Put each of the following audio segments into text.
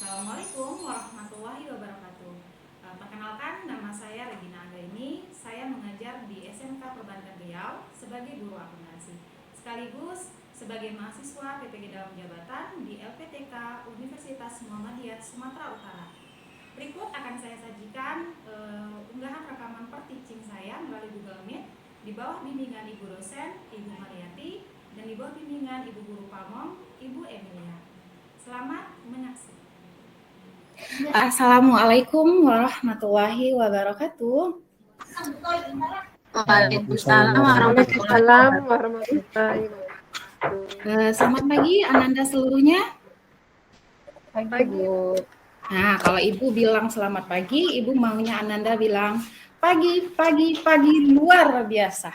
Assalamualaikum warahmatullahi wabarakatuh. Perkenalkan, nama saya Regina Anggaini. Saya mengajar di SMK Perbankan Riau sebagai guru akuntansi, sekaligus sebagai mahasiswa PPG dalam jabatan di LPTK Universitas Muhammadiyah Sumatera Utara. Berikut akan saya sajikan unggahan rekaman per-teaching saya melalui Google Meet di bawah bimbingan Ibu dosen, Ibu Mariati, dan di bawah bimbingan Ibu Guru Pamong, Ibu Emilia. Selamat menyaksikan. Assalamualaikum warahmatullahi wabarakatuh. Waalaikumsalam warahmatullahi wabarakatuh. Selamat pagi Ananda seluruhnya. Pagi, Bu. Nah, kalau Ibu bilang selamat pagi, Ibu maunya Ananda bilang pagi luar biasa.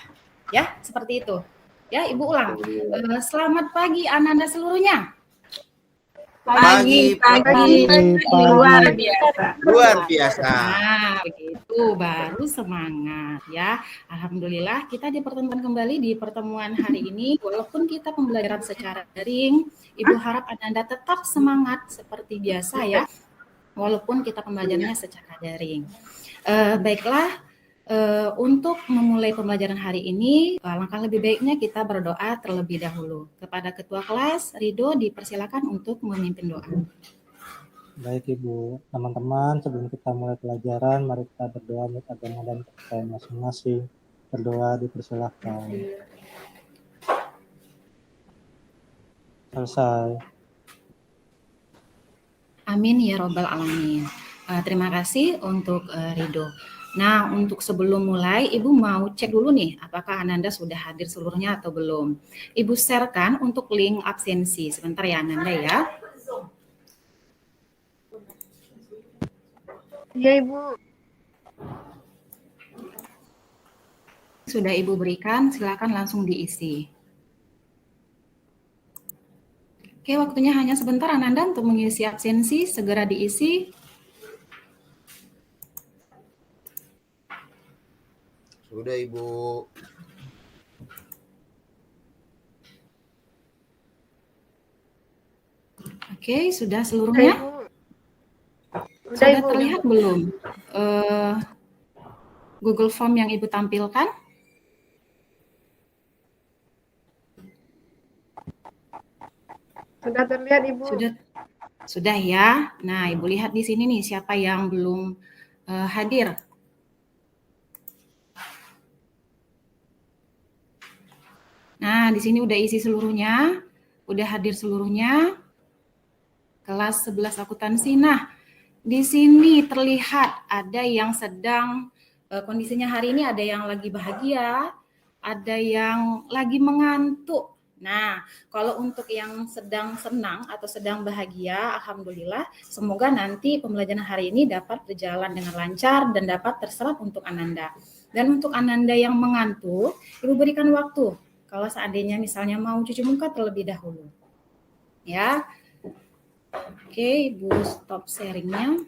Ya, seperti itu. Ya, Ibu ulang. Selamat pagi Ananda seluruhnya. Pagi luar biasa. Luar biasa. Nah, begitu baru semangat ya. Alhamdulillah kita dipertemukan kembali di pertemuan hari ini. Walaupun kita pembelajaran secara daring, Ibu harap Ananda tetap semangat seperti biasa ya. Walaupun kita pembelajarannya secara daring. Baiklah, untuk memulai pembelajaran hari ini, langkah lebih baiknya kita berdoa terlebih dahulu. Kepada Ketua Kelas, Ridho, dipersilakan untuk memimpin doa. Baik Ibu, teman-teman, sebelum kita mulai pelajaran, mari kita berdoa menurut agama dan kepercayaan masing-masing. Berdoa dipersilakan. Selesai. Amin ya robbal alamin. Terima kasih untuk Ridho. Nah, untuk sebelum mulai, Ibu mau cek dulu nih, apakah Ananda sudah hadir seluruhnya atau belum. Ibu sharekan untuk link absensi. Sebentar ya Ananda ya. Iya, Ibu. Sudah Ibu berikan, silakan langsung diisi. Oke, waktunya hanya sebentar Ananda untuk mengisi absensi, segera diisi. Sudah Ibu. Oke, sudah seluruhnya? Sudah terlihat belum Google Form yang Ibu tampilkan? Sudah terlihat Ibu. Sudah ya. Nah, Ibu lihat di sini nih siapa yang belum hadir. Nah, di sini udah isi seluruhnya, udah hadir seluruhnya. Kelas 11 akuntansi. Nah, di sini terlihat ada yang sedang kondisinya hari ini, ada yang lagi bahagia, ada yang lagi mengantuk. Nah, kalau untuk yang sedang senang atau sedang bahagia, alhamdulillah, semoga nanti pembelajaran hari ini dapat berjalan dengan lancar dan dapat terserap untuk Ananda. Dan untuk Ananda yang mengantuk, Ibu berikan waktu. Kalau seandainya misalnya mau cuci muka terlebih dahulu. Ya. Oke, Ibu stop sharingnya.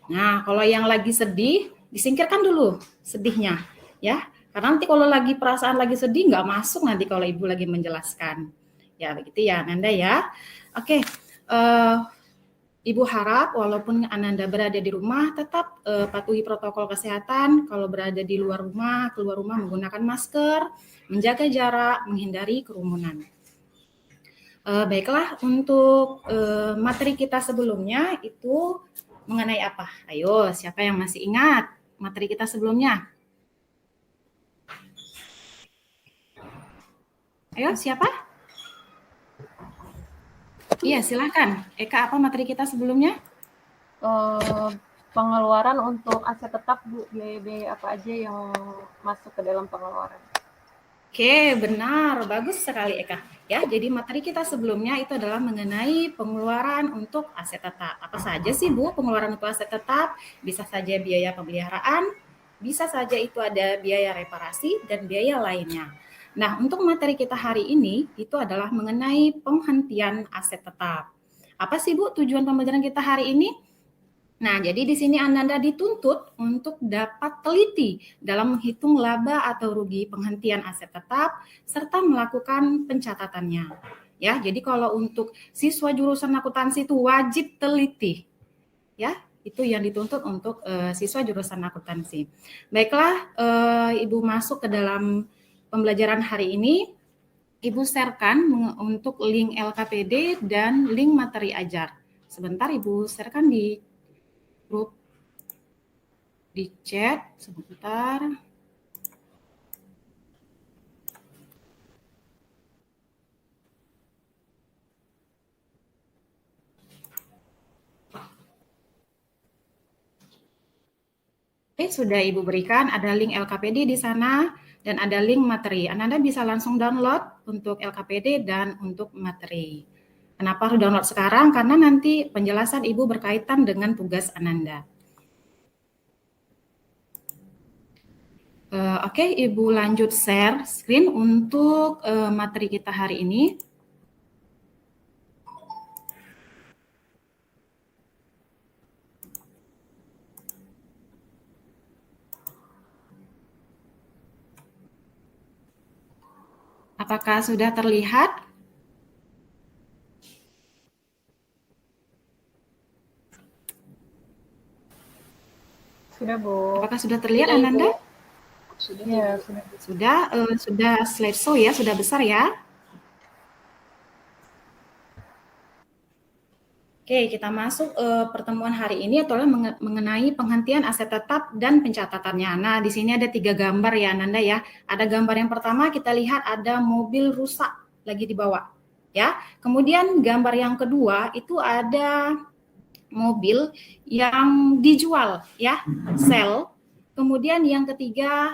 Nah, kalau yang lagi sedih, disingkirkan dulu sedihnya. Ya, karena nanti kalau lagi perasaan lagi sedih, nggak masuk nanti kalau Ibu lagi menjelaskan. Ya, begitu ya, Ananda ya. Oke, Ibu harap walaupun Ananda berada di rumah, tetap patuhi protokol kesehatan. Kalau berada di luar rumah, keluar rumah menggunakan masker, menjaga jarak, menghindari kerumunan. Baiklah, untuk materi kita sebelumnya itu mengenai apa? Ayo, siapa yang masih ingat materi kita sebelumnya? Ayo, siapa? Iya, silakan. Eka, apa materi kita sebelumnya? Pengeluaran untuk aset tetap, Bu. Biaya-biaya apa aja yang masuk ke dalam pengeluaran? Oke, benar. Bagus sekali, Eka. Ya, jadi materi kita sebelumnya itu adalah mengenai pengeluaran untuk aset tetap. Apa saja sih, Bu, pengeluaran untuk aset tetap? Bisa saja biaya pemeliharaan, bisa saja itu ada biaya reparasi, dan biaya lainnya. Nah, untuk materi kita hari ini itu adalah mengenai penghentian aset tetap. Apa sih, Bu, tujuan pembelajaran kita hari ini? Nah, jadi di sini Ananda dituntut untuk dapat teliti dalam menghitung laba atau rugi penghentian aset tetap serta melakukan pencatatannya. Ya, jadi kalau untuk siswa jurusan akuntansi itu wajib teliti. Ya, itu yang dituntut untuk siswa jurusan akuntansi. Baiklah, Ibu masuk ke dalam pembelajaran hari ini. Ibu sharekan untuk link LKPD dan link materi ajar. Sebentar Ibu sharekan di grup, di chat, sebentar. Oke, sudah Ibu berikan, ada link LKPD di sana dan ada link materi. Anda bisa langsung download untuk LKPD dan untuk materi. Kenapa harus download sekarang? Karena nanti penjelasan Ibu berkaitan dengan tugas Ananda. Oke, Ibu lanjut share screen untuk materi kita hari ini. Apakah sudah terlihat? Sudah, Bu. Apakah sudah terlihat, Ananda? Ya, sudah. Sudah slideshow ya, sudah besar ya. Oke, kita masuk pertemuan hari ini adalah mengenai penghentian aset tetap dan pencatatannya. Nah, di sini ada 3 gambar ya, Ananda ya. Ada gambar yang pertama kita lihat ada mobil rusak lagi dibawa, ya. Kemudian gambar yang kedua itu ada mobil yang dijual, ya, sell. Kemudian yang ketiga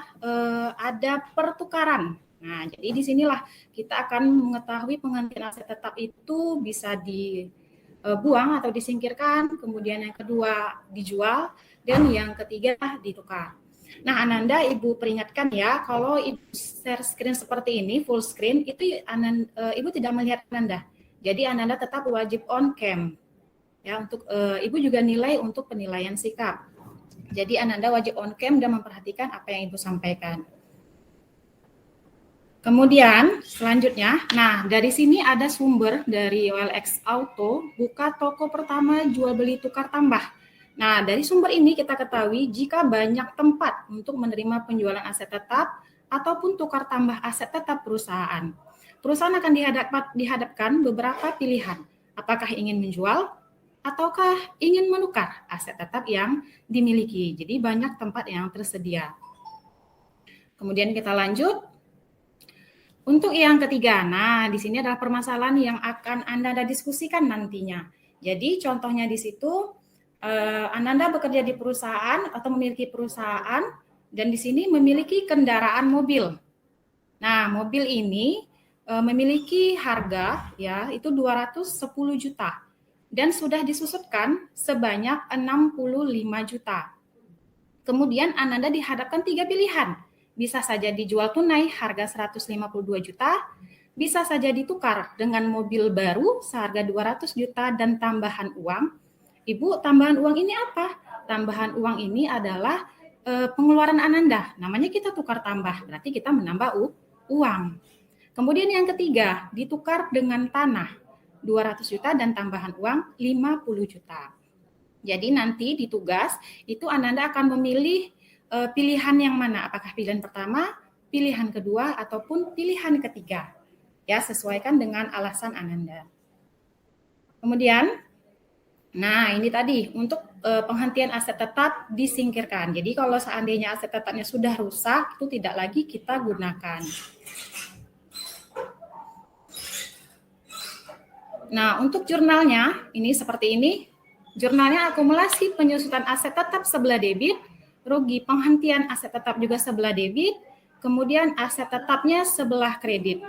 ada pertukaran. Nah, jadi disinilah kita akan mengetahui penghentian aset tetap itu bisa dibuang atau disingkirkan, kemudian yang kedua dijual, dan yang ketiga ditukar. Nah, Ananda, Ibu peringatkan ya, kalau Ibu share screen seperti ini, full screen, itu Ibu tidak melihat Ananda. Jadi Ananda tetap wajib on cam. Ya, untuk Ibu juga nilai untuk penilaian sikap. Jadi Ananda wajib on cam dan memperhatikan apa yang Ibu sampaikan. Kemudian selanjutnya, nah dari sini ada sumber dari OLX Auto, buka toko pertama jual beli tukar tambah. Nah dari sumber ini kita ketahui jika banyak tempat untuk menerima penjualan aset tetap ataupun tukar tambah aset tetap perusahaan. Perusahaan akan dihadapkan beberapa pilihan, apakah ingin menjual ataukah ingin menukar aset tetap yang dimiliki. Jadi banyak tempat yang tersedia. Kemudian kita lanjut. Untuk yang ketiga, nah di sini adalah permasalahan yang akan Anda diskusikan nantinya. Jadi contohnya di situ, Anda bekerja di perusahaan atau memiliki perusahaan dan di sini memiliki kendaraan mobil. Nah mobil ini memiliki harga ya itu 210 juta dan sudah disusutkan sebanyak 65 juta. Kemudian Anda dihadapkan 3 pilihan. Bisa saja dijual tunai harga 152 juta, bisa saja ditukar dengan mobil baru seharga 200 juta dan tambahan uang. Ibu, tambahan uang ini apa? Tambahan uang ini adalah pengeluaran Ananda. Namanya kita tukar tambah, berarti kita menambah uang. Kemudian yang ketiga, ditukar dengan tanah 200 juta dan tambahan uang 50 juta. Jadi nanti di tugas itu Ananda akan memilih pilihan yang mana, apakah pilihan pertama, pilihan kedua, ataupun pilihan ketiga. Ya, sesuaikan dengan alasan Ananda. Kemudian, nah ini tadi untuk penghentian aset tetap disingkirkan. Jadi kalau seandainya aset tetapnya sudah rusak, itu tidak lagi kita gunakan. Nah, untuk jurnalnya, ini seperti ini. Jurnalnya akumulasi penyusutan aset tetap sebelah debit, rugi penghentian aset tetap juga sebelah debit, kemudian aset tetapnya sebelah kredit.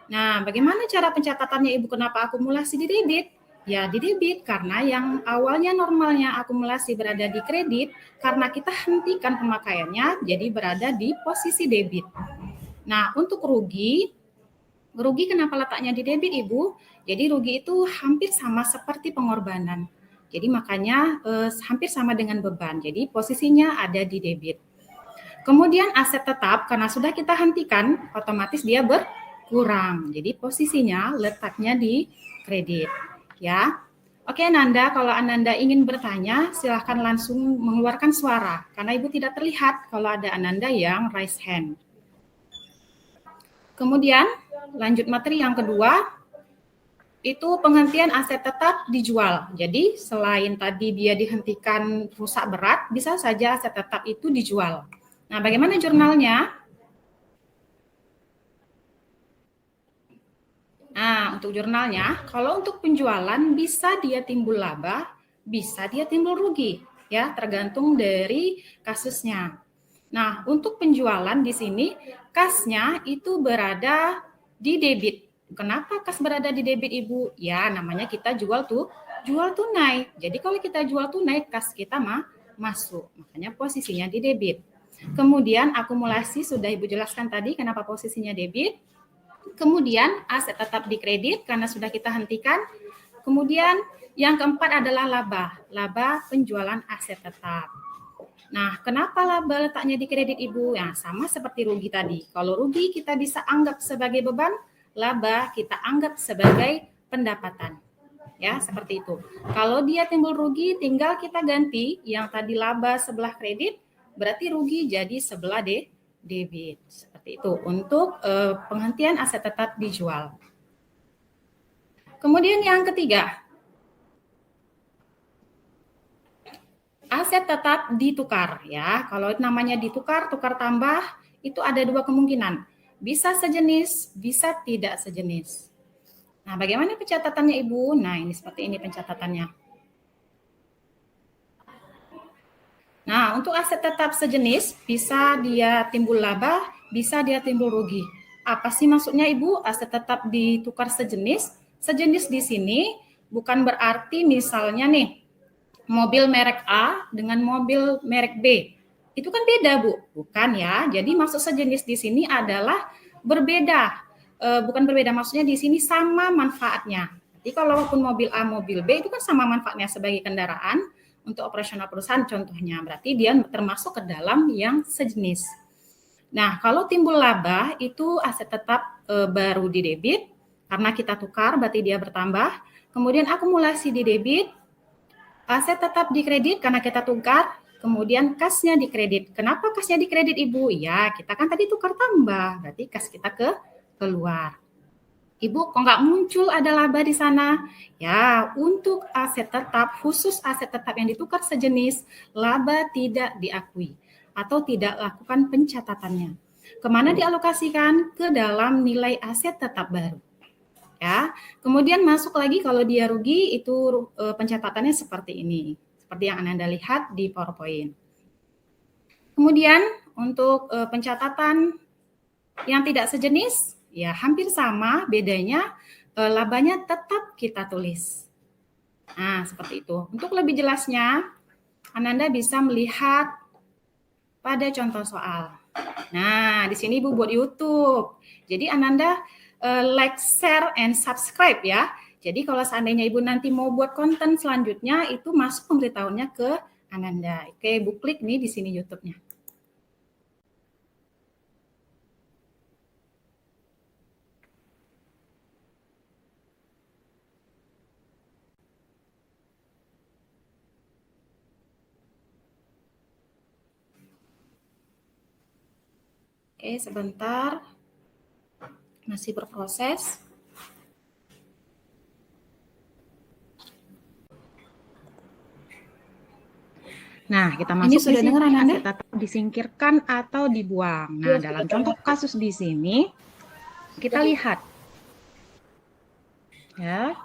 Nah, bagaimana cara pencatatannya Ibu? Kenapa akumulasi di debit? Ya, di debit karena yang awalnya normalnya akumulasi berada di kredit, karena kita hentikan pemakaiannya, jadi berada di posisi debit. Nah, untuk rugi kenapa letaknya di debit, Ibu? Jadi rugi itu hampir sama seperti pengorbanan. Jadi makanya hampir sama dengan beban. Jadi posisinya ada di debit. Kemudian aset tetap karena sudah kita hentikan, otomatis dia kurang. Jadi posisinya letaknya di kredit, ya. Oke, Ananda, kalau Ananda ingin bertanya, silahkan langsung mengeluarkan suara, karena Ibu tidak terlihat kalau ada Ananda yang raise hand. Kemudian, lanjut materi yang kedua, itu penghentian aset tetap dijual. Jadi, selain tadi dia dihentikan rusak berat, bisa saja aset tetap itu dijual. Nah, bagaimana jurnalnya? Nah, untuk jurnalnya, kalau untuk penjualan bisa dia timbul laba, bisa dia timbul rugi, ya, tergantung dari kasusnya. Nah, untuk penjualan di sini, kasnya itu berada di debit. Kenapa kas berada di debit, Ibu? Ya, namanya kita jual tunai. Jadi kalau kita jual tunai, kas kita masuk. Makanya posisinya di debit. Kemudian akumulasi sudah Ibu jelaskan tadi kenapa posisinya debit. Kemudian aset tetap di kredit karena sudah kita hentikan. Kemudian yang keempat adalah laba penjualan aset tetap. Nah, kenapa laba letaknya di kredit, Ibu? Ya, sama seperti rugi tadi. Kalau rugi kita bisa anggap sebagai beban, laba kita anggap sebagai pendapatan. Ya, seperti itu. Kalau dia timbul rugi, tinggal kita ganti yang tadi laba sebelah kredit, berarti rugi jadi sebelah debit. Seperti itu untuk penghentian aset tetap dijual. Kemudian yang ketiga, aset tetap ditukar, ya. Kalau namanya ditukar, tukar tambah, itu ada dua kemungkinan. Bisa sejenis, bisa tidak sejenis. Nah, bagaimana pencatatannya, Ibu? Nah, ini seperti ini pencatatannya. Nah, untuk aset tetap sejenis, bisa dia timbul laba, bisa dia timbul rugi. Apa sih maksudnya, Ibu? Aset tetap ditukar sejenis? Sejenis di sini bukan berarti misalnya nih, mobil merek A dengan mobil merek B. Itu kan beda, Bu. Bukan ya. Jadi maksud sejenis di sini adalah berbeda. Bukan berbeda, maksudnya di sini sama manfaatnya. Jadi kalaupun mobil A, mobil B itu kan sama manfaatnya sebagai kendaraan untuk operasional perusahaan contohnya. Berarti dia termasuk ke dalam yang sejenis. Nah, kalau timbul laba itu aset tetap baru di debit karena kita tukar berarti dia bertambah. Kemudian akumulasi di debit, aset tetap di kredit karena kita tukar, kemudian kasnya di kredit. Kenapa kasnya di kredit, Ibu? Ya, kita kan tadi tukar tambah, berarti kas kita keluar. Ibu, kok nggak muncul ada laba di sana? Ya, untuk aset tetap, khusus aset tetap yang ditukar sejenis, laba tidak diakui atau tidak lakukan pencatatannya. Kemana dialokasikan? Ke dalam nilai aset tetap baru. Ya, kemudian masuk lagi kalau dia rugi itu pencatatannya seperti ini, seperti yang Anda lihat di PowerPoint. Kemudian untuk pencatatan yang tidak sejenis, ya hampir sama, bedanya labanya tetap kita tulis. Nah, seperti itu. Untuk lebih jelasnya, Ananda bisa melihat pada contoh soal. Nah, di sini Ibu buat YouTube. Jadi Ananda like, share, and subscribe ya. Jadi kalau seandainya Ibu nanti mau buat konten selanjutnya, itu masuk pemberitahuannya ke Ananda. Oke, Ibu klik nih di sini YouTube-nya. Oke, sebentar. Masih berproses. Nah, kita masuk. Ini sudah dengar Anda? Aset tetap disingkirkan atau dibuang. Nah, dalam contoh kasus di sini, kita lihat. Ya.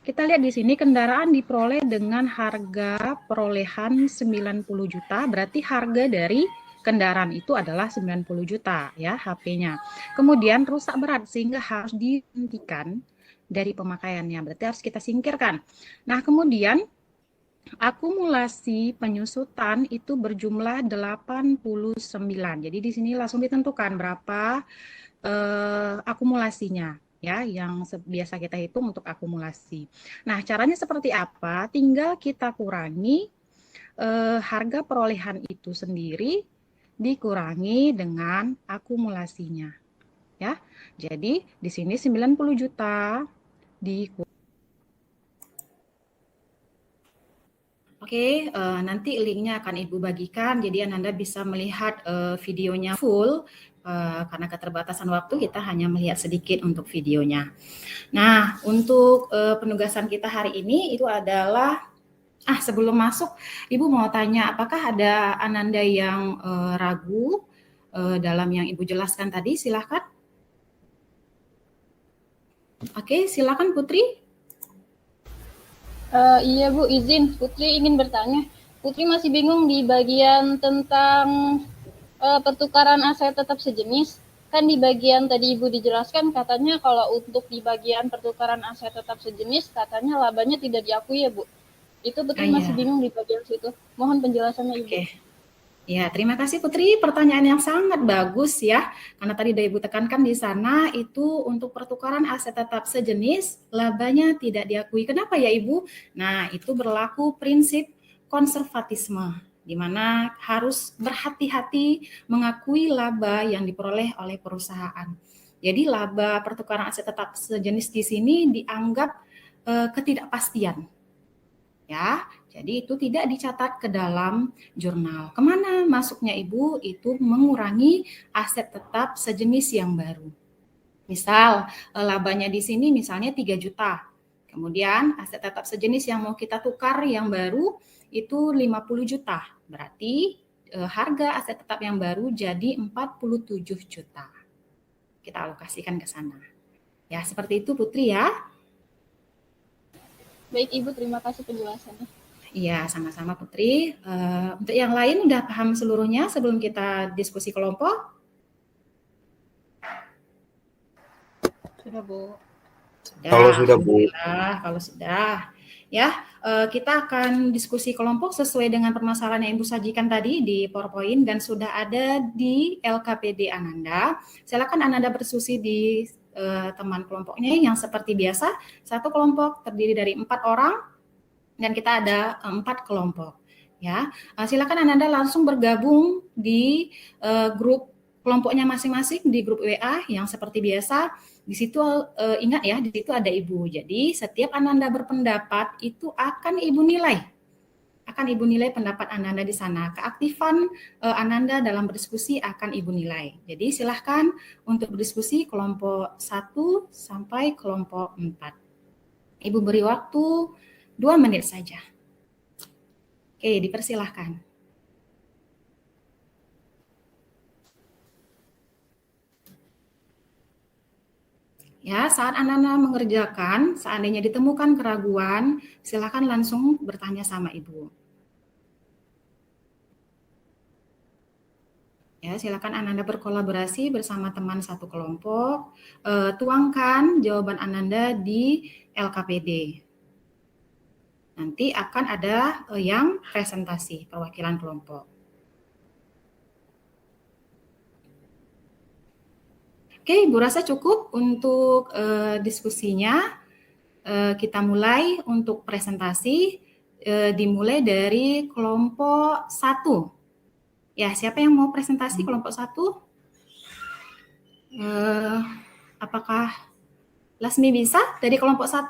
Kita lihat di sini kendaraan diperoleh dengan harga perolehan 90 juta, berarti harga dari kendaraan itu adalah 90 juta ya HP-nya. Kemudian rusak berat sehingga harus dihentikan dari pemakaiannya, berarti harus kita singkirkan. Nah, kemudian akumulasi penyusutan itu berjumlah 89. Jadi di sini langsung ditentukan berapa akumulasinya ya, yang biasa kita hitung untuk akumulasi. Nah, caranya seperti apa? Tinggal kita kurangi harga perolehan itu sendiri dikurangi dengan akumulasinya. Ya. Jadi di sini 90 juta Oke, nanti linknya akan Ibu bagikan, jadi Ananda bisa melihat videonya full, karena keterbatasan waktu kita hanya melihat sedikit untuk videonya. Nah, untuk penugasan kita hari ini itu adalah, sebelum masuk, Ibu mau tanya, apakah ada Ananda yang ragu dalam yang Ibu jelaskan tadi? Silahkan. Oke, silakan Putri. Iya Bu, izin. Putri ingin bertanya. Putri masih bingung di bagian tentang pertukaran aset tetap sejenis. Kan di bagian tadi Ibu dijelaskan katanya kalau untuk di bagian pertukaran aset tetap sejenis katanya labanya tidak diakui ya Bu. Itu Putri masih bingung di bagian situ. Mohon penjelasannya Ibu. Oke. Ya, terima kasih Putri. Pertanyaan yang sangat bagus ya. Karena tadi udah Ibu tekankan di sana itu untuk pertukaran aset tetap sejenis, labanya tidak diakui. Kenapa ya Ibu? Nah, itu berlaku prinsip konservatisme, di mana harus berhati-hati mengakui laba yang diperoleh oleh perusahaan. Jadi laba pertukaran aset tetap sejenis di sini dianggap ketidakpastian. Ya, jadi itu tidak dicatat ke dalam jurnal. Kemana masuknya Ibu? Itu mengurangi aset tetap sejenis yang baru. Misal labanya di sini misalnya 3 juta. Kemudian aset tetap sejenis yang mau kita tukar yang baru itu 50 juta. Berarti harga aset tetap yang baru jadi 47 juta. Kita alokasikan ke sana. Ya, seperti itu Putri ya. Baik Ibu, terima kasih penjelasannya. Iya, sama-sama Putri. Untuk yang lain udah paham seluruhnya sebelum kita diskusi kelompok? Sudah Bu. Sudah. Kalau sudah Bu. Kalau sudah. Ya, kita akan diskusi kelompok sesuai dengan permasalahan yang Ibu sajikan tadi di PowerPoint dan sudah ada di LKPD Ananda. Silakan Ananda berdiskusi di teman kelompoknya yang seperti biasa. Satu kelompok terdiri dari 4 orang dan kita ada 4 kelompok. Ya, silakan Ananda langsung bergabung di grup kelompoknya masing-masing di grup WA yang seperti biasa. Di situ ingat ya, di situ ada Ibu. Jadi setiap Ananda berpendapat itu akan Ibu nilai. Akan Ibu nilai pendapat Ananda di sana. Keaktifan Ananda dalam berdiskusi akan Ibu nilai. Jadi silahkan untuk berdiskusi kelompok 1 sampai kelompok 4. Ibu beri waktu 2 menit saja. Oke, dipersilahkan. Ya, saat Ananda mengerjakan, seandainya ditemukan keraguan, silakan langsung bertanya sama Ibu. Ya, silakan Ananda berkolaborasi bersama teman satu kelompok, tuangkan jawaban Ananda di LKPD. Nanti akan ada yang presentasi perwakilan kelompok. Oke, Ibu rasa cukup untuk diskusinya. Kita mulai untuk presentasi, dimulai dari kelompok 1. Ya, siapa yang mau presentasi kelompok 1? Apakah Lasmi bisa dari kelompok 1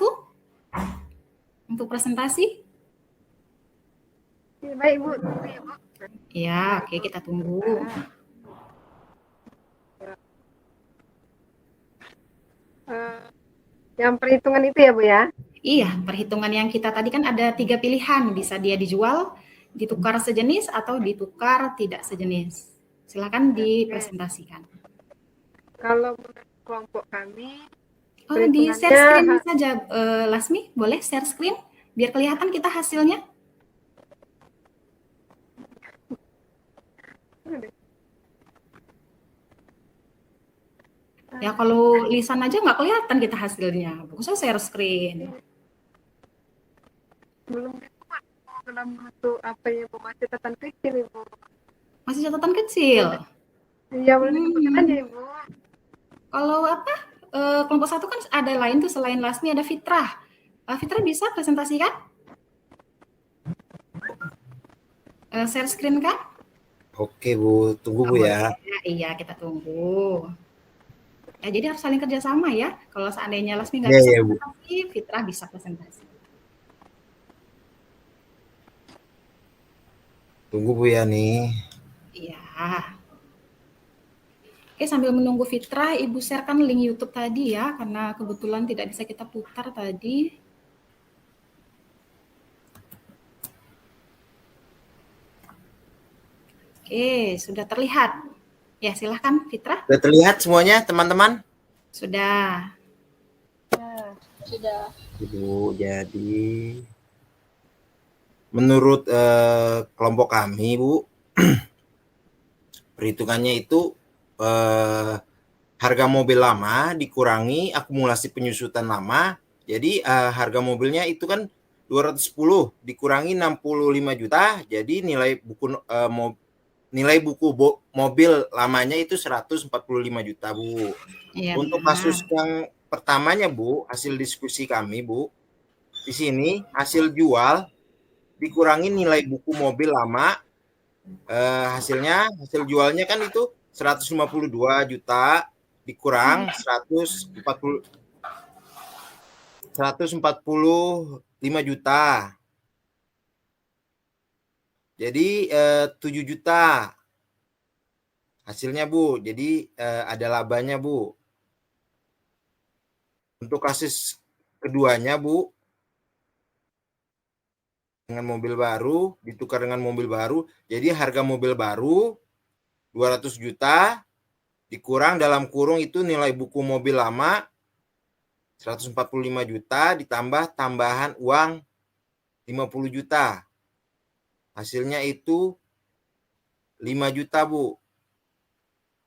untuk presentasi? Baik Bu, tunggu ya Bu. Ya, oke, kita tunggu. Yang perhitungan itu ya Bu ya? Iya, perhitungan yang kita tadi kan ada 3 pilihan, bisa dia dijual, ditukar sejenis, atau ditukar tidak sejenis. Silakan dipresentasikan. Kalau menurut kelompok kami, Di share screen saja, Lasmi, boleh share screen biar kelihatan kita hasilnya. Ya kalau lisan aja nggak kelihatan kita hasilnya, bagusnya share screen. Belum dalam bentuk apa ya Bu, masih catatan kecil Ibu. Masih catatan kecil? Iya, boleh dibuka aja Ibu. Kalau apa, kelompok 1 kan ada lain tuh selain Lasmi, ada Fitrah. Fitrah bisa presentasikan? Share screen kan? Oke Bu, tunggu Bu Boleh. ya. Iya, kita tunggu. Ya, jadi harus saling kerjasama ya. Kalau seandainya Lasmi nggak Iya bisa ya Bu. presentasi, Fitrah bisa presentasi. Tunggu Bu ya nih. Iya. Oke, sambil menunggu Fitrah, Ibu sharekan link YouTube tadi ya, karena kebetulan tidak bisa kita putar tadi. Oke, sudah terlihat. Ya, silahkan Fitrah. Sudah terlihat semuanya teman-teman? Sudah. Ya, Sudah. Bu, jadi menurut kelompok kami Bu, perhitungannya itu harga mobil lama dikurangi akumulasi penyusutan lama. Jadi harga mobilnya itu kan 210 dikurangi 65 juta. Jadi nilai buku mobil lamanya itu 145 juta, Bu. Iya, Untuk benar. kasus yang pertamanya, Bu, hasil diskusi kami, Bu, di sini hasil jual dikurangi nilai buku mobil lama, hasil jualnya kan itu 152 juta dikurang 145 juta. Jadi 7 juta hasilnya Bu. Jadi ada labanya Bu. Untuk kasus keduanya Bu, dengan mobil baru ditukar dengan mobil baru, jadi harga mobil baru 200 juta dikurang dalam kurung itu nilai buku mobil lama 145 juta ditambah tambahan uang 50 juta. Hasilnya itu 5 juta, Bu.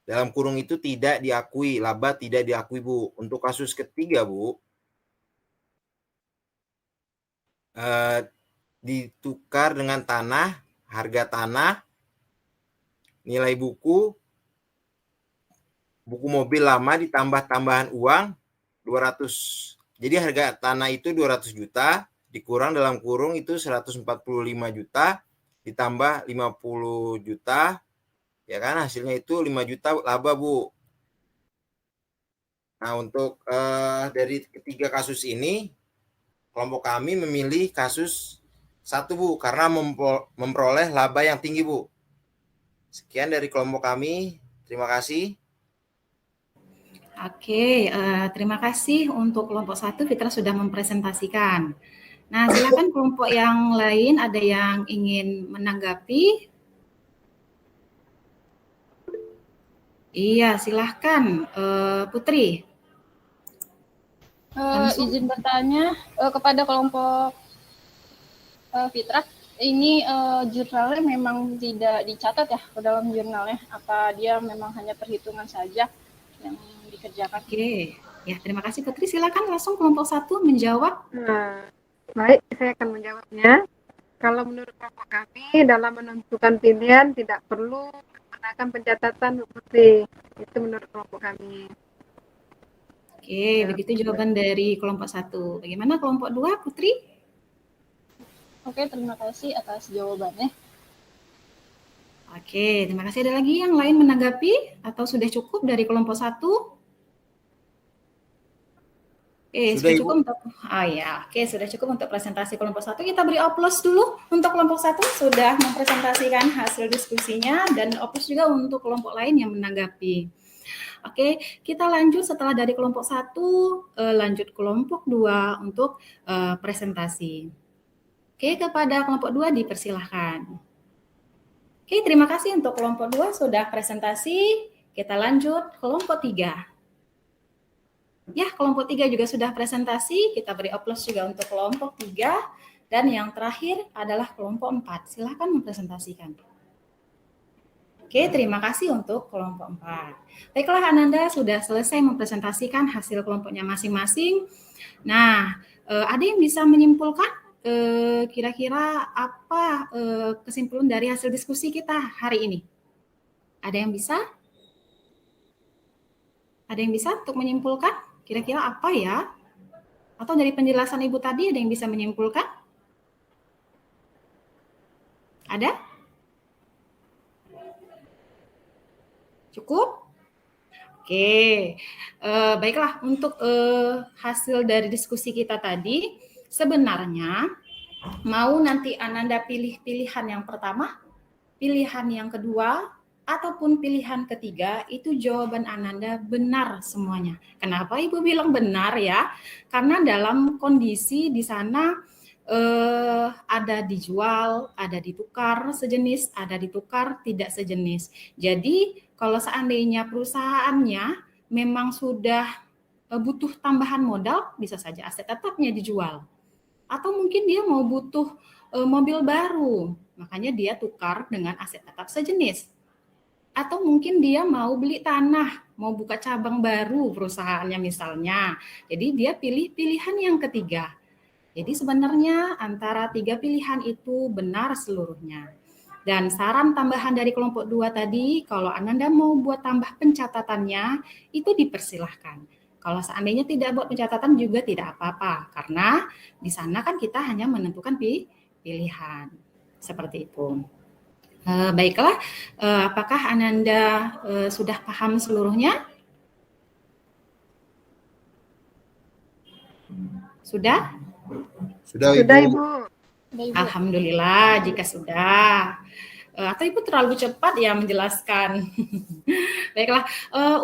Dalam kurung itu tidak diakui, laba tidak diakui, Bu. Untuk kasus ketiga, Bu, ditukar dengan tanah, harga tanah, nilai buku mobil lama ditambah tambahan uang 200. Jadi harga tanah itu 200 juta, dikurang dalam kurung itu 145 juta, ditambah 50 juta, ya kan hasilnya itu 5 juta laba, Bu. Nah, untuk dari ketiga kasus ini, kelompok kami memilih kasus 1, Bu, karena memperoleh laba yang tinggi, Bu. Sekian dari kelompok kami. Terima kasih. Oke, terima kasih untuk kelompok 1, Fitrah sudah mempresentasikan. Nah, silakan kelompok yang lain, ada yang ingin menanggapi? Iya, silahkan Putri. Langsung. Izin bertanya kepada kelompok Fitrah, ini jurnalnya memang tidak dicatat ya ke dalam jurnalnya? Apa dia memang hanya perhitungan saja yang dikerjakan? Oke, ya terima kasih Putri. Silakan langsung kelompok 1 menjawab. Nah, baik, saya akan menjawabnya. Kalau menurut kelompok kami, dalam menentukan pilihan tidak perlu menggunakan pencatatan, Bu Putri. Itu menurut kelompok kami. Oke, begitu jawaban dari kelompok 1. Bagaimana kelompok 2, Putri? Oke, terima kasih atas jawabannya. Oke, terima kasih. Ada lagi yang lain menanggapi atau sudah cukup dari kelompok 1? Oke, sudah cukup untuk sudah cukup untuk presentasi kelompok 1. Kita beri oplos dulu untuk kelompok 1 sudah mempresentasikan hasil diskusinya dan oplos juga untuk kelompok lain yang menanggapi. Oke, kita lanjut setelah dari kelompok 1 lanjut kelompok 2 untuk presentasi. Oke, kepada kelompok 2 dipersilahkan. Oke, terima kasih untuk kelompok 2 sudah presentasi. Kita lanjut kelompok 3. Ya, kelompok 3 juga sudah presentasi. Kita beri oplos juga untuk kelompok 3. Dan yang terakhir adalah kelompok 4. Silakan mempresentasikan. Oke, terima kasih untuk kelompok 4. Baiklah, Ananda sudah selesai mempresentasikan hasil kelompoknya masing-masing. Nah, ada yang bisa menyimpulkan kira-kira apa kesimpulan dari hasil diskusi kita hari ini? Ada yang bisa? Ada yang bisa untuk menyimpulkan? Kira-kira apa ya? Atau dari penjelasan Ibu tadi ada yang bisa menyimpulkan? Ada? Cukup? Oke, baiklah untuk hasil dari diskusi kita tadi, sebenarnya mau nanti Ananda pilih pilihan yang pertama, pilihan yang kedua, ataupun pilihan ketiga, itu jawaban Ananda benar semuanya. Kenapa Ibu bilang benar ya? Karena dalam kondisi di sana ada dijual, ada ditukar sejenis, ada ditukar tidak sejenis. Jadi kalau seandainya perusahaannya memang sudah butuh tambahan modal, bisa saja aset tetapnya dijual. Atau mungkin dia mau butuh mobil baru, makanya dia tukar dengan aset tetap sejenis. Atau mungkin dia mau beli tanah, mau buka cabang baru perusahaannya misalnya. Jadi dia pilih pilihan yang ketiga. Jadi sebenarnya antara 3 pilihan itu benar seluruhnya. Dan saran tambahan dari kelompok 2 tadi, kalau Ananda mau buat tambah pencatatannya, itu dipersilahkan. Kalau seandainya tidak buat pencatatan juga tidak apa-apa, karena di sana kan kita hanya menentukan pilihan. Seperti itu. Baiklah, apakah Ananda sudah paham seluruhnya? Sudah? Sudah, Sudah, Ibu. Ibu. Udah, Ibu. Alhamdulillah jika sudah. Atau Ibu terlalu cepat ya menjelaskan. Baiklah,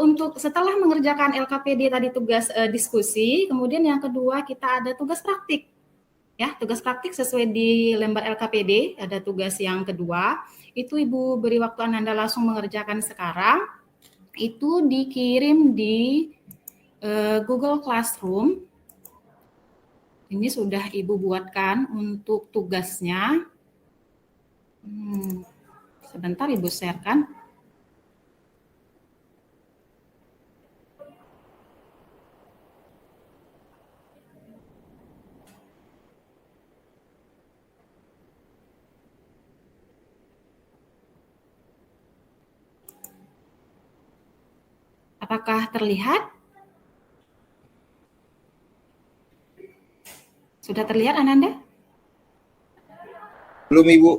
untuk setelah mengerjakan LKPD tadi tugas diskusi, kemudian yang kedua kita ada tugas praktik. Ya, tugas praktik sesuai di lembar LKPD, ada tugas yang kedua. Itu Ibu beri waktu Ananda langsung mengerjakan sekarang. Itu dikirim di Google Classroom. Ini sudah Ibu buatkan untuk tugasnya. Sebentar Ibu share-kan. Apakah terlihat? Sudah terlihat Ananda? Belum, Ibu.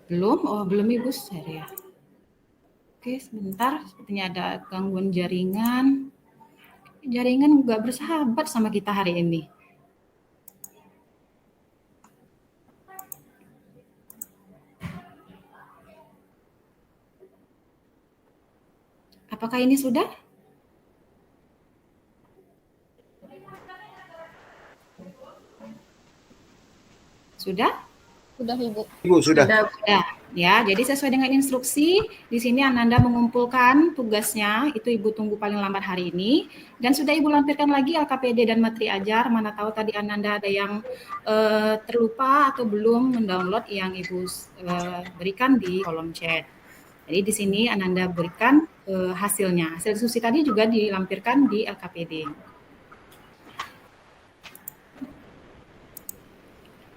Belum? Oh, belum Ibu share ya. Oke, sebentar. Sepertinya ada gangguan jaringan. Jaringan nggak bersahabat sama kita hari ini. Apakah ini sudah? Sudah? Sudah, Ibu. Ibu, sudah. Ya, ya. Jadi sesuai dengan instruksi, di sini Ananda mengumpulkan tugasnya, itu Ibu tunggu paling lambat hari ini, dan sudah Ibu lampirkan lagi LKPD dan materi ajar, mana tahu tadi Ananda ada yang terlupa atau belum mendownload yang Ibu berikan di kolom chat. Jadi di sini Ananda berikan hasilnya. Hasil diskusi tadi juga dilampirkan di LKPD.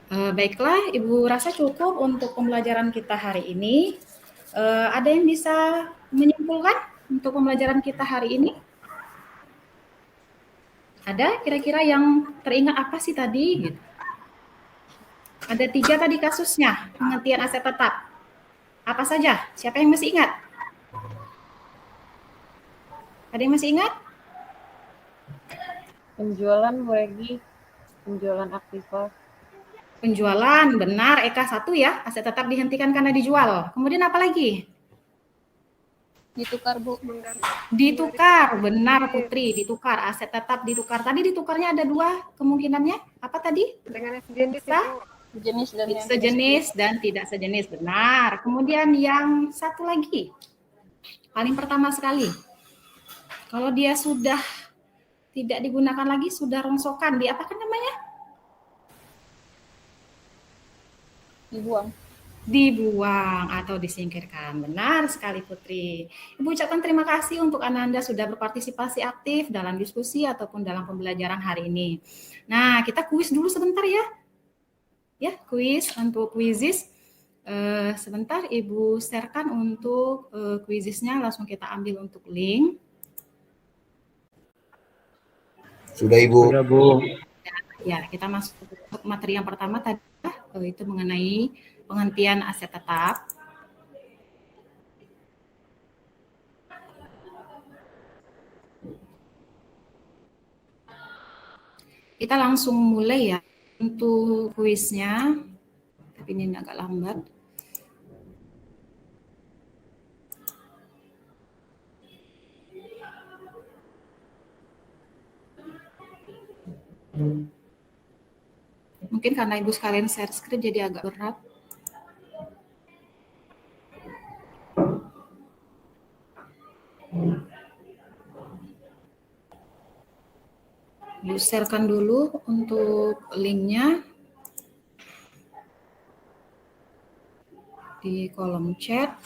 Baiklah, Ibu rasa cukup untuk pembelajaran kita hari ini. Ada yang bisa menyimpulkan untuk pembelajaran kita hari ini? Ada kira-kira yang teringat apa sih tadi? Gitu. Ada 3 tadi kasusnya, pengertian aset tetap. Apa saja? Siapa yang masih ingat? Ada yang masih ingat? Penjualan Bu Regi, penjualan aktiva. Penjualan, benar. Eka 1 ya, aset tetap dihentikan karena dijual. Kemudian apa lagi? Ditukar, Bu. Ditukar, benar Putri, ditukar. Aset tetap ditukar. Tadi ditukarnya ada 2 kemungkinannya. Apa tadi? Dengan sejenis, Bisa? Ibu. Sejenis dan yang Sejenis dan tidak sejenis, benar. Kemudian yang satu lagi, paling pertama sekali. Kalau dia sudah tidak digunakan lagi, sudah rongsokan, diapakan namanya? dibuang. Dibuang atau disingkirkan. Benar sekali Putri. Ibu ucapkan terima kasih untuk Ananda sudah berpartisipasi aktif dalam diskusi ataupun dalam pembelajaran hari ini. Nah, kita kuis dulu sebentar ya. Ya, kuis untuk kuisis. Sebentar Ibu sharekan untuk kuisisnya, langsung kita ambil untuk link. Sudah, Ibu. Sudah, Bu. Ya, kita masuk untuk materi yang pertama tadi, itu mengenai penghentian aset tetap. Kita langsung mulai ya untuk kuisnya. Tapi ini agak lambat. Mungkin karena Ibu sekalian share screen jadi agak berat. Ibu sharekan dulu untuk linknya di kolom chat.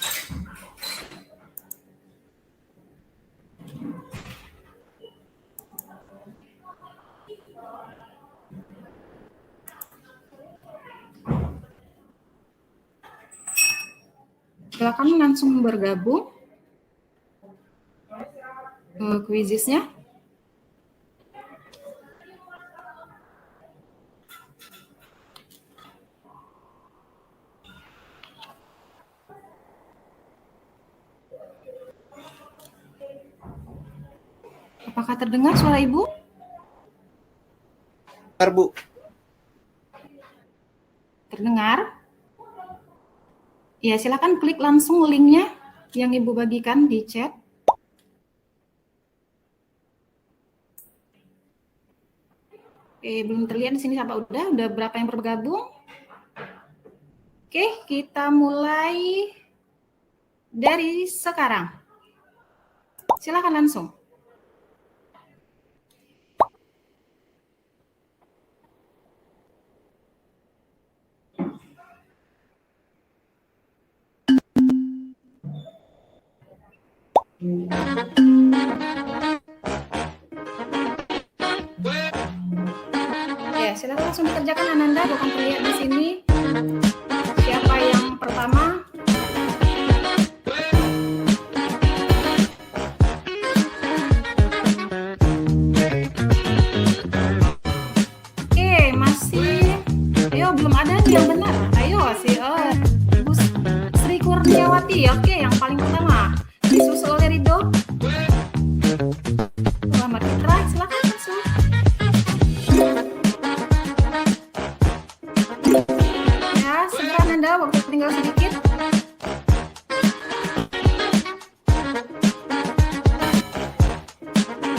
Silakan langsung bergabung ke kuisisnya. Apakah terdengar suara Ibu? Bu. Terdengar? Ya, silakan klik langsung linknya yang Ibu bagikan di chat. Oke, belum terlihat di sini sampai udah berapa yang bergabung? Oke, kita mulai dari sekarang. Silakan langsung. Ya, silakan langsung dikerjakan Ananda, bukan terlihat di sini. Siapa yang pertama? Oke, masih. Ayo, belum ada yang benar. Ayo, Ibu Sri Kurniawati. Oke, yang paling pertama. Disusul oleh Ridho. Muhammad Fitra, silakan langsung. Ya, segera Nanda, waktu tinggal sedikit.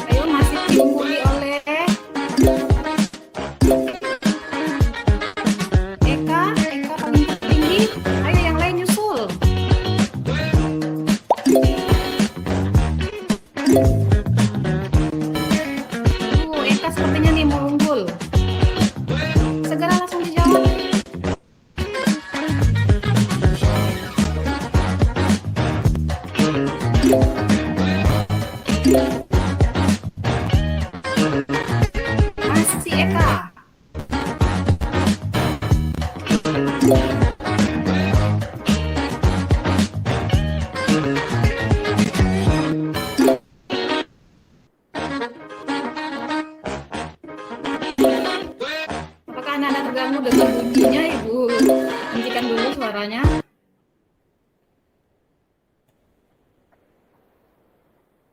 Ayo, masih diungguli oleh Eka paling tertinggi. Ayo yang lain nyusul. Eka sepertinya nih mau unggul. Segera langsung dijawab. Masih Eka. Apakah Anda terganggu dengan bunyinya, Ibu? Hentikan dulu suaranya.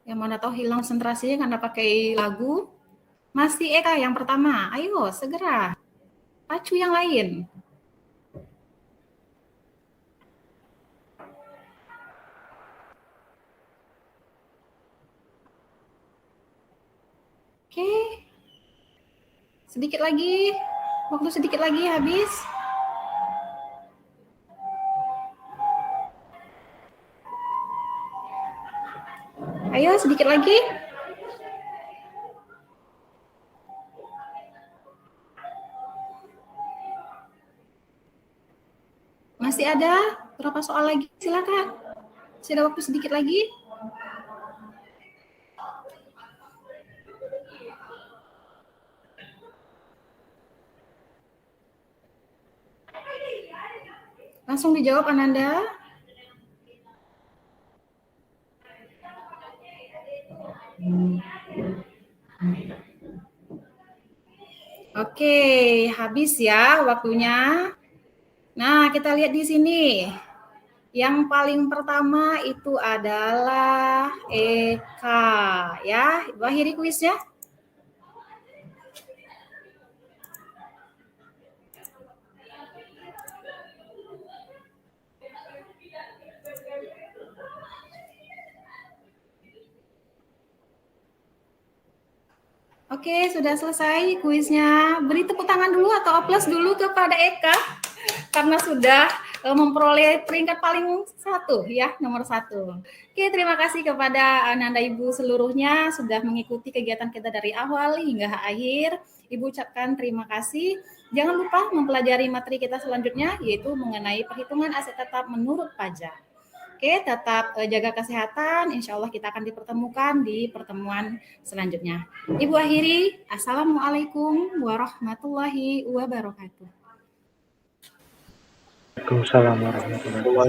Yang mana tahu hilang konsentrasinya karena pakai lagu. Masih Eka yang pertama. Ayo, segera. Pacu yang lain. Oke. Sedikit lagi. Waktu sedikit lagi habis. Ayo, sedikit lagi. Masih ada berapa soal lagi? Silakan. Masih ada waktu sedikit lagi. Langsung dijawab Ananda. Oke, habis ya waktunya. Nah, kita lihat di sini. Yang paling pertama itu adalah Eka, ya. Ibu akhiri kuisnya. Oke, sudah selesai kuisnya. Beri tepuk tangan dulu atau aplaus dulu kepada Eka karena sudah memperoleh peringkat paling 1 ya, nomor 1. Oke, terima kasih kepada Anda Ibu seluruhnya sudah mengikuti kegiatan kita dari awal hingga akhir. Ibu ucapkan terima kasih. Jangan lupa mempelajari materi kita selanjutnya yaitu mengenai perhitungan aset tetap menurut pajak. Oke, tetap jaga kesehatan. Insya Allah kita akan dipertemukan di pertemuan selanjutnya. Ibu akhiri, Assalamualaikum warahmatullahi wabarakatuh. Waalaikumsalam warahmatullahi wabarakatuh.